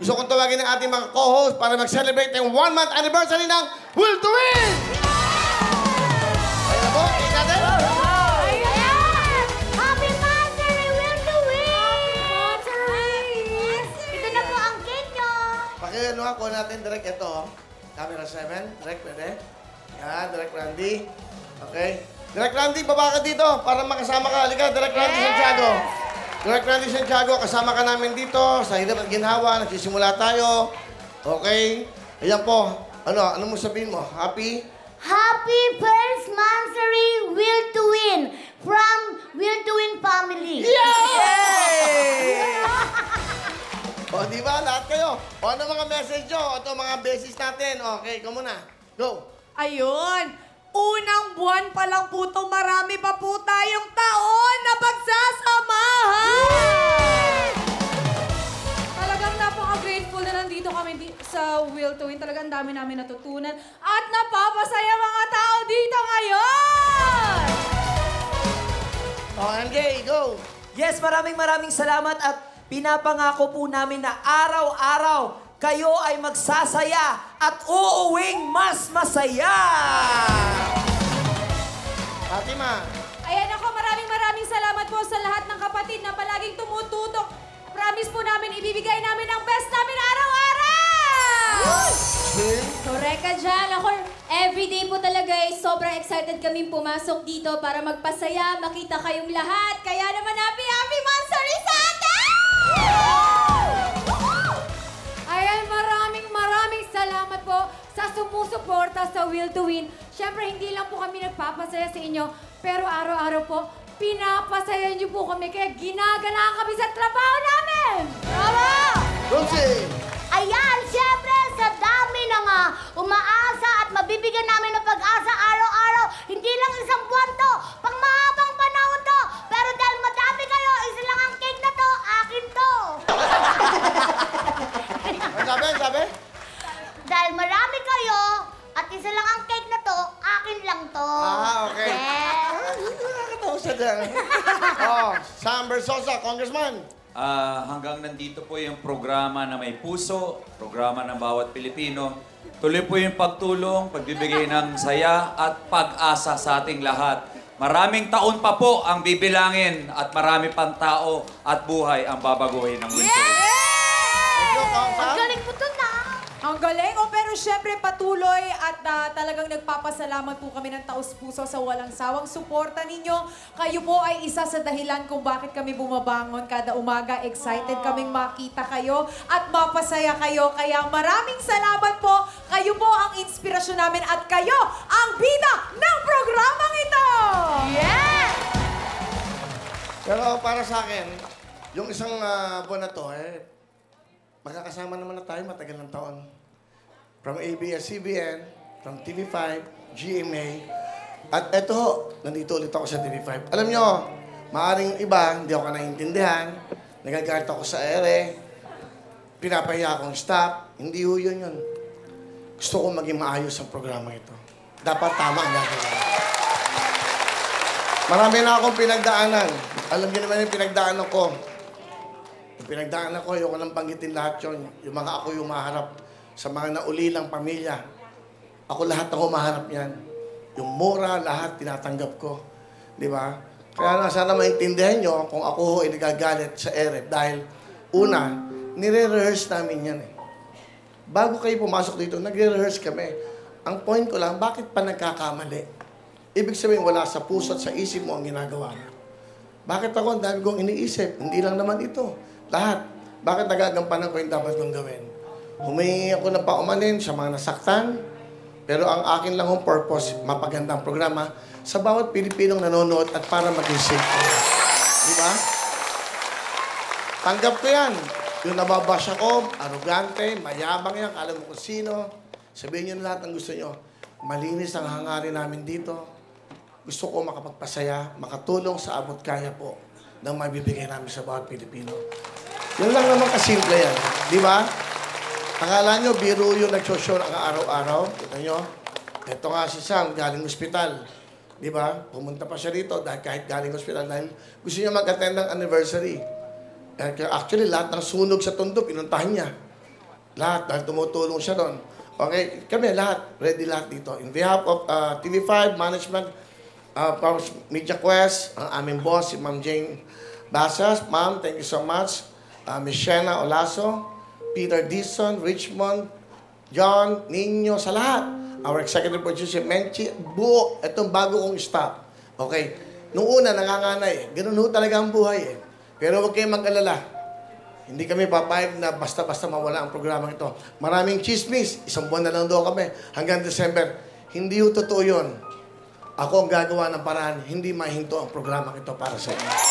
Gusto kong tawagin ng ating mga co-host para mag-celebrate ng 1-month anniversary ng Will to Win! Ayun na po, tingin natin. Ayan! Happy Monthsary, Will to Win! Ito na po ang cake nyo. Pakiano nga, kuha natin direct ito. Camera 7, direct pwede. Yan, direct Randy. Okay. Direct Randy, baba ka dito para makasama ka. Halika, direct Randy Santiago. Direct Randy Santiago, kasama ka namin dito sa Hirap at Ginhawa. Nagsisimula tayo. Okay. Ayan po. Ano mo sabihin mo? Happy? Happy first Monthsary, Will to Win from Will to Win family. Yay! O, di ba? Lahat kayo. O, ano mga message nyo? Ito mga basis natin. Okay, ikaw muna. Go. Ayun. Unang buwan pa lang po ito, marami pa po tayong taon na pagsasamahan! Talagang napaka-grateful na nandito kami sa Will to Win. Talagang dami namin natutunan at napapasaya mga tao dito ngayon! O, MJ, go. Yes, maraming salamat at pinapangako po namin na araw-araw kayo ay magsasaya at uuwing mas masaya! Fatima. Ayan ako, maraming salamat po sa lahat ng kapatid na palaging tumututok. Promise po namin, ibibigay namin ang best namin araw-araw! Correct ka dyan. Ako, everyday po talaga sobrang excited kami pumasok dito para magpasaya, makita kayong lahat. Kaya naman happy Monthsary sa atin! Ayan, maraming salamat po sa sumusuporta sa Will to Win. Siyempre, hindi lang po kami nagpapasaya sa inyo, pero araw-araw po, pinapasaya niyo po kami, kaya ginaganahan kami sa trabaho namin! Bravo! Lucy. Ayan, siyempre, sa dami ng umaasa at mabibigyan namin ng pag-asa araw-araw. Hindi lang isang buwan to, pang mahabang panahon to. Pero dahil madami kayo, isa lang ang cake na to, akin to. Ano sabi? Dahil marami kayo, at isa lang ang cake na to, akin lang to. Okay. Yes. Nakakatawa siya dyan. Sam Bersosa, Congressman. Hanggang nandito po yung programa na may puso, programa ng bawat Pilipino. Tuloy po yung pagtulong, pagbibigay ng saya at pag-asa sa ating lahat. Maraming taon pa po ang bibilangin at marami pang tao at buhay ang babaguhin ng Will to Win. Thank you, Kong Sam. Ang galing mo to na. Ang galing. Pero syempre patuloy at talagang nagpapasalamat po kami ng taus-puso sa walang sawang suporta ninyo. Kayo po ay isa sa dahilan kung bakit kami bumabangon kada umaga. Excited kaming makita kayo at mapasaya kayo. Kaya maraming salamat po. Kayo po ang inspirasyon namin at kayo ang bida ng programang ito! Yes! Pero para sa akin, yung isang buwan na to, magkakasama naman na tayo matagal ng taon. From ABS-CBN, from TV5, GMA, at eto, nandito ulit ako sa TV5. Alam nyo, maaaring iba, hindi ako naiintindihan, nagagalit ako sa ere, pinapahiya akong staff, hindi ho yun. Gusto ko maging maayos ang programa ito. Dapat tama ang gagawin. Marami na akong pinagdaanan. Alam niyo naman yung pinagdaanan ko. Yung pinagdaanan ko, ayoko nang banggitin lahat yun. Yung mga ako yung maharap sa mga naulilang pamilya. Ako lahat ang humaharap yan. Yung mura, lahat tinatanggap ko. Di ba? Kaya sana maintindihan nyo kung ako ho ay nagagalit sa EREP dahil una, nire-rehearse namin yan eh. Bago kayo pumasok dito, nagre-rehearse kami. Ang point ko lang, bakit pa nagkakamali? Ibig sabihin, wala sa puso at sa isip mo ang ginagawa mo. Bakit ako ang dami kong iniisip? Hindi lang naman ito. Lahat. Bakit nagagampanan ko yung dapat kong gawin? Humingi ako ng paumanin sa mga nasaktan. Pero ang akin lang ang purpose, mapagandang programa sa bawat Pilipinong nanonood at para maging safe. Di ba? Tanggap ko yan. Yung nababash ako, arugante, mayabang yan, kala mo kung sino. Sabihin nyo lahat ang gusto nyo. Malinis ang hangarin namin dito. Gusto ko makapagpasaya, makatulong sa abot kaya po ng mabibigay namin sa bawat Pilipino. Yun lang naman kasimple yan. Di ba? Akala nyo, biro yung nag-show ang araw-araw. Kita nyo? Ito nga si Sam, galing ospital. Di ba? Pumunta pa siya rito dahil kahit galing ospital dahil gusto niya mag-attend ng anniversary. Actually, lahat ng sunog sa Tondo, pinuntahan niya. Lahat, dahil tumutulong siya doon. Okay, kami lahat, ready lahat dito. In behalf of TV5 Management, Media Quest, ang aming boss, si Ma'am Jane Basas. Ma'am, thank you so much. Miss Shena Olaso, Peter Dison, Richmond, John, Nino, sa lahat. Our executive producer, Menchi, buo, itong bago kong staff. Okay, nung una, nanganganay. Ganun ho talaga ang buhay eh. Pero huwag kayong mag-alala. Hindi kami papayag na basta-basta mawala ang programang ito. Maraming chismis. 1 buwan na lang daw kami. Hanggang December. Hindi ho totoo yun. Ako ang gagawa ng paraan. Hindi mahinto ang programang ito para sa inyo.